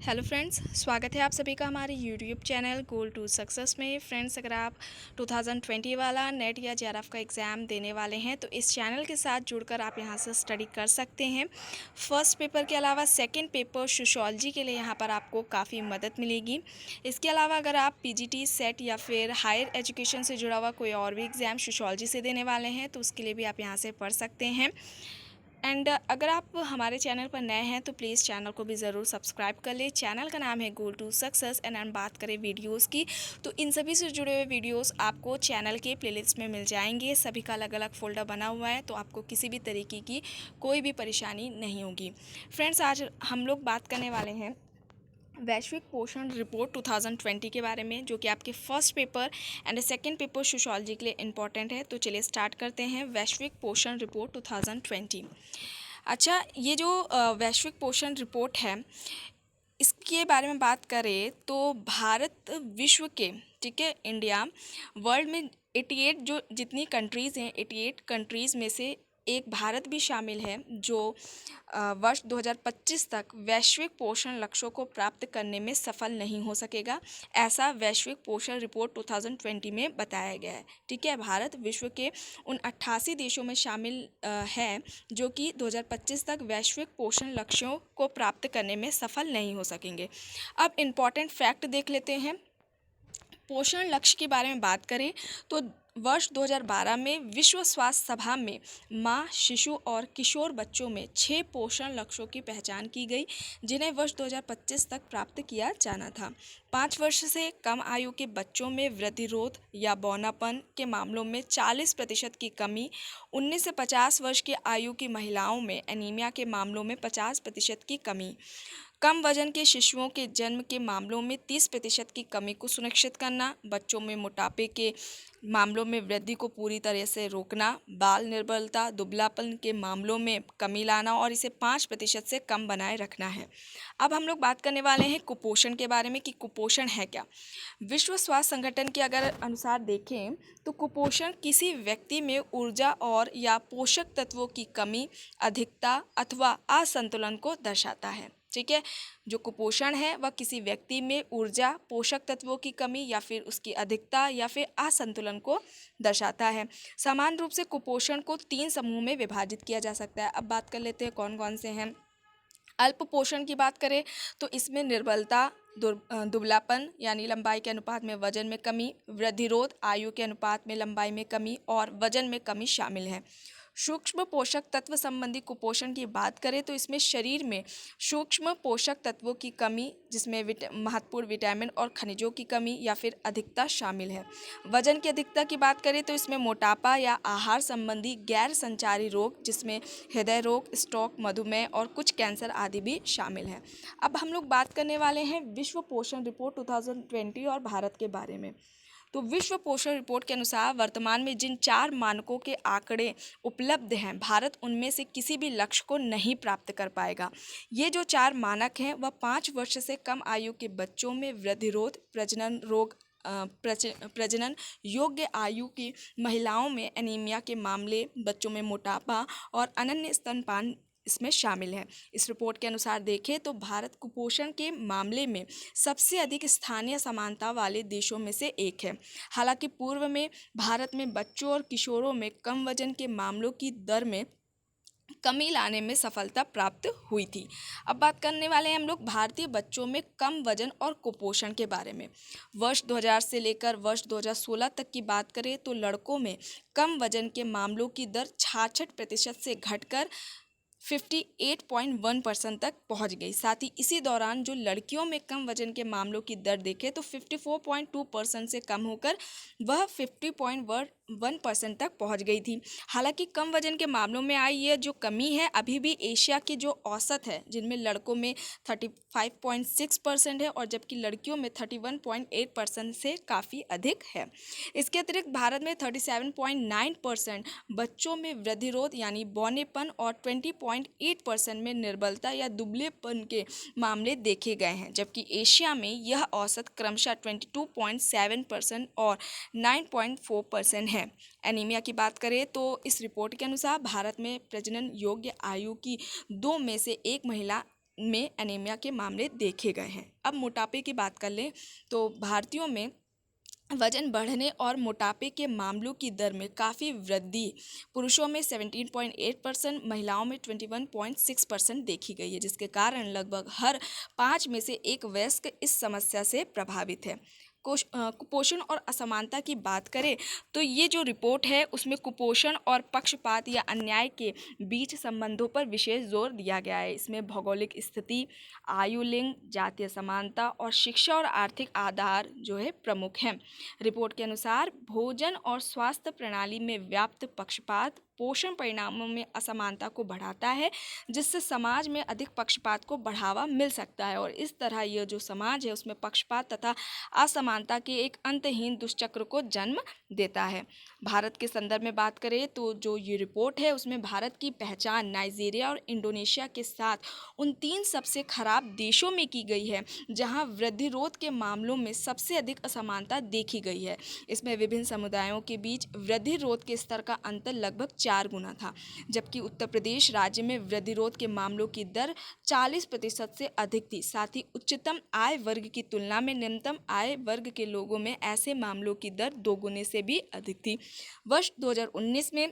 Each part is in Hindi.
हेलो फ्रेंड्स, स्वागत है आप सभी का हमारे YouTube channel goal to success में। फ्रेंड्स, अगर आप 2020 वाला नेट या जेआरएफ का एग्ज़ाम देने वाले हैं तो इस चैनल के साथ जुड़कर आप यहां से स्टडी कर सकते हैं। फर्स्ट पेपर के अलावा सेकंड पेपर सोशियोलॉजी के लिए यहां पर आपको काफ़ी मदद मिलेगी। इसके अलावा अगर आप पीजीटी सेट या फिर हायर एजुकेशन से जुड़ा हुआ कोई और भी एग्ज़ाम सोशियोलॉजी से देने वाले हैं तो उसके लिए भी आप यहाँ से पढ़ सकते हैं। एंड अगर आप हमारे चैनल पर नए हैं तो प्लीज़ चैनल को भी ज़रूर सब्सक्राइब कर लें। चैनल का नाम है गोल टू सक्सेस। एंड हम बात करें वीडियोस की तो इन सभी से जुड़े हुए वीडियोस आपको चैनल के प्लेलिस्ट में मिल जाएंगे। सभी का अलग अलग फोल्डर बना हुआ है तो आपको किसी भी तरीके की कोई भी परेशानी नहीं होगी। फ्रेंड्स, आज हम लोग बात करने वाले हैं वैश्विक पोषण रिपोर्ट 2020 के बारे में, जो कि आपके first paper and second paper sociology के लिए इम्पॉर्टेंट है। तो चलिए स्टार्ट करते हैं वैश्विक पोषण रिपोर्ट 2020। अच्छा, ये जो वैश्विक पोषण रिपोर्ट है इसके बारे में बात करें तो भारत विश्व के, ठीक है, इंडिया वर्ल्ड में 88 जो जितनी कंट्रीज़ हैं 88 कंट्रीज़ में से एक भारत भी शामिल है जो वर्ष 2025 तक वैश्विक पोषण लक्ष्यों को प्राप्त करने में सफल नहीं हो सकेगा। ऐसा वैश्विक पोषण रिपोर्ट 2020 में बताया गया है। ठीक है, भारत विश्व के उन 88 देशों में शामिल है जो कि 2025 तक वैश्विक पोषण लक्ष्यों को प्राप्त करने में सफल नहीं हो सकेंगे। अब इम्पॉर्टेंट फैक्ट देख लेते हैं। पोषण लक्ष्य के बारे में बात करें तो वर्ष 2012 में विश्व स्वास्थ्य सभा में माँ, शिशु और किशोर बच्चों में 6 पोषण लक्ष्यों की पहचान की गई जिन्हें वर्ष 2025 तक प्राप्त किया जाना था। 5 वर्ष से कम आयु के बच्चों में वृद्धिरोध या बौनापन के मामलों में 40% की कमी, 19 से 50 वर्ष की आयु की महिलाओं में एनीमिया के मामलों में 50% की कमी, कम वजन के शिशुओं के जन्म के मामलों में 30% की कमी को सुनिश्चित करना, बच्चों में मोटापे के मामलों में वृद्धि को पूरी तरह से रोकना, बाल निर्बलता दुबलापन के मामलों में कमी लाना और इसे 5% से कम बनाए रखना है। अब हम लोग बात करने वाले हैं कुपोषण के बारे में कि कुपोषण है क्या। विश्व स्वास्थ्य संगठन के अगर अनुसार देखें तो कुपोषण किसी व्यक्ति में ऊर्जा और या पोषक तत्वों की कमी, अधिकता अथवा असंतुलन को दर्शाता है। ठीक है, जो कुपोषण है वह किसी व्यक्ति में ऊर्जा, पोषक तत्वों की कमी या फिर उसकी अधिकता या फिर असंतुलन को दर्शाता है। समान रूप से कुपोषण को 3 समूह में विभाजित किया जा सकता है। अब बात कर लेते हैं कौन कौन से हैं। अल्प पोषण की बात करें तो इसमें निर्बलता, दुबलापन यानी लंबाई के अनुपात में वजन में कमी, वृद्धिरोध, आयु के अनुपात में लंबाई में कमी और वजन में कमी शामिल है। सूक्ष्म पोषक तत्व संबंधी कुपोषण की बात करें तो इसमें शरीर में सूक्ष्म पोषक तत्वों की कमी, जिसमें महत्वपूर्ण विटामिन और खनिजों की कमी या फिर अधिकता शामिल है। वजन की अधिकता की बात करें तो इसमें मोटापा या आहार संबंधी गैर संचारी रोग, जिसमें हृदय रोग, स्ट्रोक, मधुमेह और कुछ कैंसर आदि भी शामिल है। अब हम लोग बात करने वाले हैं विश्व पोषण रिपोर्ट 2020 और भारत के बारे में। तो विश्व पोषण रिपोर्ट के अनुसार वर्तमान में जिन 4 मानकों के आंकड़े उपलब्ध हैं, भारत उनमें से किसी भी लक्ष्य को नहीं प्राप्त कर पाएगा। ये जो 4 मानक हैं वह 5 वर्ष से कम आयु के बच्चों में वृद्धिरोध, प्रजनन रोग, प्रजनन योग्य आयु की महिलाओं में एनीमिया के मामले, बच्चों में मोटापा और अनन्य स्तनपान इसमें शामिल है। इस रिपोर्ट के अनुसार देखें तो भारत कुपोषण के मामले में सबसे अधिक स्थानीय समानता वाले देशों में से एक है। हालांकि पूर्व में भारत में बच्चों और किशोरों में कम वजन के मामलों की दर में कमी लाने में सफलता प्राप्त हुई थी। अब बात करने वाले हैं हम लोग भारतीय बच्चों में कम वजन और कुपोषण के बारे में। वर्ष 2000 से लेकर वर्ष 2016 तक की बात करें तो लड़कों में कम वजन के मामलों की दर 66% से घटकर 58.1% तक पहुंच गई। साथ ही इसी दौरान जो लड़कियों में कम वजन के मामलों की दर देखें तो 54.2% से कम होकर वह 50.1% तक पहुंच गई थी। हालांकि कम वजन के मामलों में आई यह जो कमी है अभी भी एशिया की जो औसत है, जिनमें लड़कों में 35.6% है और जबकि लड़कियों में 31.8% से काफ़ी अधिक है। इसके अतिरिक्त भारत में 37.9% बच्चों में वृद्धिरोध यानी बौनेपन और 20.8% में निर्बलता या दुबलेपन के मामले देखे गए हैं, जबकि एशिया में यह औसत क्रमशः 22.7% और 9.4% है। एनीमिया की बात करें तो इस रिपोर्ट के अनुसार भारत में प्रजनन योग्य आयु की 2 में से 1 महिला में एनीमिया के मामले देखे गए हैं। अब मोटापे की बात कर लें तो भारतीयों में वजन बढ़ने और मोटापे के मामलों की दर में काफ़ी वृद्धि पुरुषों में 17.8%, महिलाओं में 21.6% देखी गई है, जिसके कारण लगभग हर 5 में से एक वयस्क इस समस्या से प्रभावित है। कुपोषण और असमानता की बात करें तो ये जो रिपोर्ट है उसमें कुपोषण और पक्षपात या अन्याय के बीच संबंधों पर विशेष जोर दिया गया है। इसमें भौगोलिक स्थिति, आयु, लिंग, जातीय समानता और शिक्षा और आर्थिक आधार जो है प्रमुख हैं। रिपोर्ट के अनुसार भोजन और स्वास्थ्य प्रणाली में व्याप्त पक्षपात पोषण परिणामों में असमानता को बढ़ाता है, जिससे समाज में अधिक पक्षपात को बढ़ावा मिल सकता है और इस तरह यह जो समाज है उसमें पक्षपात तथा असमानता के एक अंतहीन दुष्चक्र को जन्म देता है। भारत के संदर्भ में बात करें तो जो ये रिपोर्ट है उसमें भारत की पहचान नाइजीरिया और इंडोनेशिया के साथ उन 3 सबसे खराब देशों में की गई है जहां वृद्धि रोध के मामलों में सबसे अधिक असमानता देखी गई है। इसमें विभिन्न समुदायों के बीच वृद्धि रोध के स्तर का अंतर लगभग 4 गुना था, जबकि उत्तर प्रदेश राज्य में वृद्धि रोध के मामलों की दर 40% से अधिक थी। साथ ही उच्चतम आय वर्ग की तुलना में निम्नतम आय वर्ग के लोगों में ऐसे मामलों की दर 2 गुने से भी अधिक थी। वर्ष 2019 में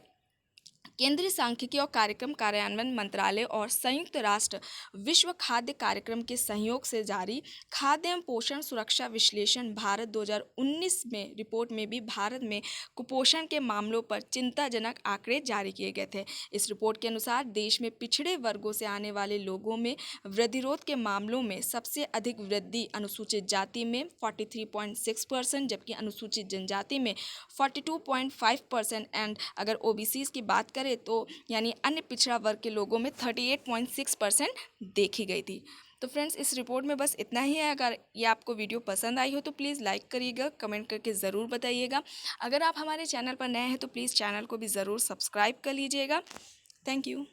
केंद्रीय सांख्यिकी और कार्यक्रम कार्यान्वयन मंत्रालय और संयुक्त राष्ट्र विश्व खाद्य कार्यक्रम के सहयोग से जारी खाद्य एवं पोषण सुरक्षा विश्लेषण भारत 2019 में रिपोर्ट में भी भारत में कुपोषण के मामलों पर चिंताजनक आंकड़े जारी किए गए थे। इस रिपोर्ट के अनुसार देश में पिछड़े वर्गों से आने वाले लोगों में वृद्धिरोध के मामलों में सबसे अधिक वृद्धि अनुसूचित जाति में 43.6%, जबकि अनुसूचित जनजाति में 42.5% एंड अगर ओबीसी की बात करें तो यानी अन्य पिछड़ा वर्ग के लोगों में 38.6% देखी गई थी। तो फ्रेंड्स इस रिपोर्ट में बस इतना ही है। अगर ये आपको वीडियो पसंद आई हो तो प्लीज़ लाइक करिएगा, कमेंट करके ज़रूर बताइएगा। अगर आप हमारे चैनल पर नए हैं तो प्लीज़ चैनल को भी ज़रूर सब्सक्राइब कर लीजिएगा। Thank you.